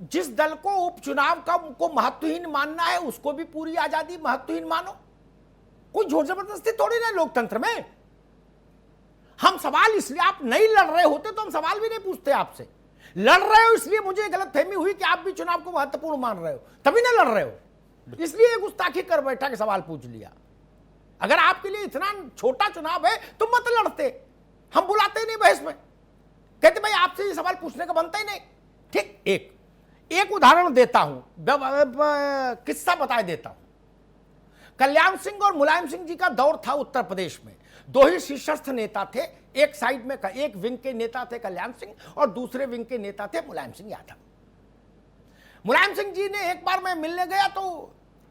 जिस दल को उपचुनाव का को महत्वहीन मानना है उसको भी पूरी आजादी महत्वहीन मानो। कोई जोर जबरदस्ती थोड़ी ना लोकतंत्र में। हम सवाल इसलिए, आप नहीं लड़ रहे होते तो हम सवाल भी नहीं पूछते आपसे। लड़ रहे हो इसलिए मुझे गलतफहमी हुई कि आप भी चुनाव को महत्वपूर्ण मान रहे हो, तभी ना लड़ रहे हो, इसलिए गुस्ताखी कर बैठा के सवाल पूछ लिया। अगर आपके लिए इतना छोटा चुनाव है तो मत लड़ते, हम बुलाते ही नहीं बहस में, कहते भाई आपसे ये सवाल पूछने का बनता ही नहीं। ठीक, एक उदाहरण देता हूं, किस्सा बता देता हूं। कल्याण सिंह और मुलायम सिंह जी का दौर था उत्तर प्रदेश में। दो ही शीर्षस्थ नेता थे, एक साइड में एक विंग के नेता थे कल्याण सिंह और दूसरे विंग के नेता थे मुलायम सिंह यादव। मुलायम सिंह जी ने एक बार मैं मिलने गया तो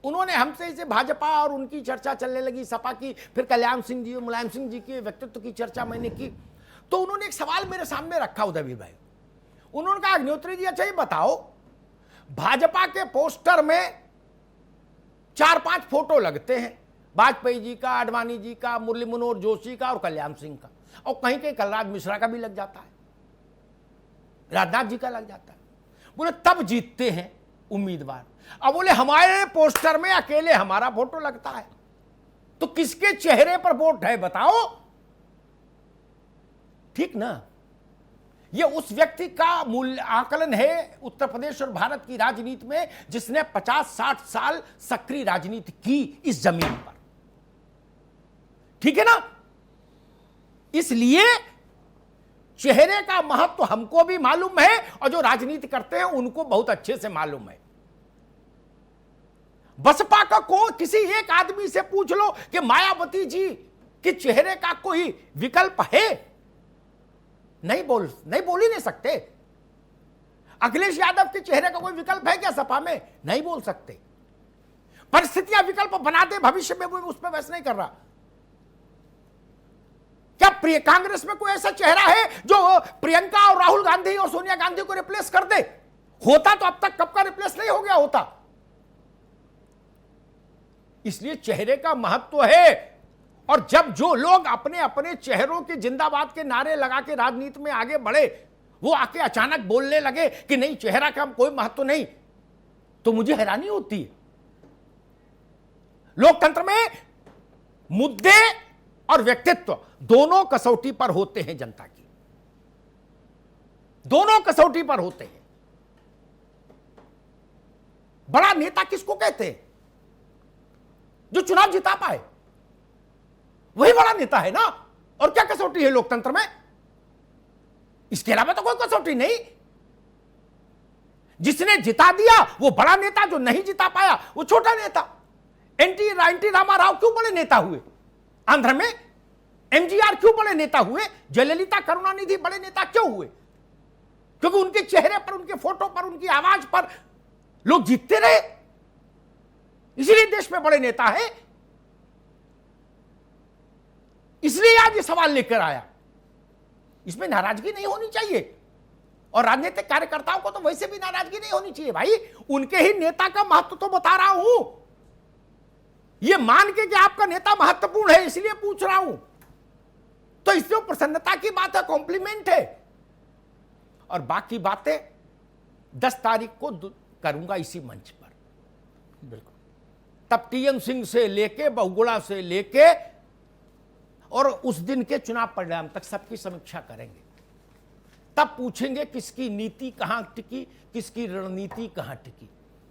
उन्होंने हमसे इसे भाजपा और उनकी चर्चा चलने लगी, सपा की, फिर कल्याण सिंह जी और मुलायम सिंह जी के व्यक्तित्व की चर्चा मैंने की। तो उन्होंने एक सवाल मेरे सामने रखा उदयवीर भाई। उन्होंने कहा अग्निहोत्री जी अच्छा ये बताओ, भाजपा के पोस्टर में 4-5 फोटो लगते हैं, वाजपेयी जी का, आडवाणी जी का, मुरली मनोहर जोशी का और कल्याण सिंह का, और कहीं कहीं कलराज मिश्रा का भी लग जाता है, राजनाथ जी का लग जाता है। बोले तब जीतते हैं उम्मीदवार। अब बोले हमारे पोस्टर में अकेले हमारा फोटो लगता है, तो किसके चेहरे पर वोट है बताओ। ठीक ना, यह उस व्यक्ति का मूल्य आकलन है उत्तर प्रदेश और भारत की राजनीति में जिसने 50-60 साल सक्रिय राजनीति की इस जमीन पर। ठीक है ना, इसलिए चेहरे का महत्व हमको भी मालूम है और जो राजनीति करते हैं उनको बहुत अच्छे से मालूम है। बसपा का को किसी एक आदमी से पूछ लो कि मायावती जी के चेहरे का कोई विकल्प है, नहीं बोल ही नहीं सकते। अखिलेश यादव के चेहरे का कोई विकल्प है क्या सपा में? नहीं बोल सकते। परिस्थितियां विकल्प बनाते भविष्य में, वो उस पर बहस नहीं कर रहा। क्या कांग्रेस में कोई ऐसा चेहरा है जो प्रियंका और राहुल गांधी और सोनिया गांधी को रिप्लेस कर दे? होता तो अब तक कब का रिप्लेस नहीं हो गया होता। इसलिए चेहरे का महत्व है, और जब जो लोग अपने अपने चेहरों के जिंदाबाद के नारे लगा के राजनीति में आगे बढ़े, वो आके अचानक बोलने लगे कि नहीं चेहरा का कोई महत्व नहीं, तो मुझे हैरानी होती है। लोकतंत्र में मुद्दे और व्यक्तित्व दोनों कसौटी पर होते हैं, जनता की दोनों कसौटी पर होते हैं। बड़ा नेता किसको कहते हैं? जो चुनाव जिता पाए, वही बड़ा नेता है ना। और क्या कसौटी है लोकतंत्र में? इसके अलावा तो कोई कसौटी नहीं। जिसने जिता दिया वो बड़ा नेता, जो नहीं जिता पाया वो छोटा नेता। एनटी रामाराव क्यों बड़े नेता हुए? आंध्र में एमजीआर क्यों बड़े नेता हुए? जयललिता करुणानिधि बड़े नेता क्यों हुए? क्योंकि उनके चेहरे पर, उनके फोटो पर, उनकी आवाज पर लोग जीतते रहे, इसीलिए देश में बड़े नेता है। इसलिए आज ये सवाल लेकर आया। इसमें नाराजगी नहीं होनी चाहिए, और राजनीतिक कार्यकर्ताओं को तो वैसे भी नाराजगी नहीं होनी चाहिए भाई। उनके ही नेता का महत्व तो बता रहा हूं, ये मान के कि आपका नेता महत्वपूर्ण है इसलिए पूछ रहा हूं, तो इसमें प्रसन्नता की बात है, कॉम्प्लीमेंट है। और बाकी बातें 10 तारीख को करूंगा इसी मंच पर। बिल्कुल, तब टीएम सिंह से लेके, बहुगुणा से लेके और उस दिन के चुनाव परिणाम तक सबकी समीक्षा करेंगे। तब पूछेंगे किसकी नीति कहां टिकी, किसकी रणनीति कहां टिकी।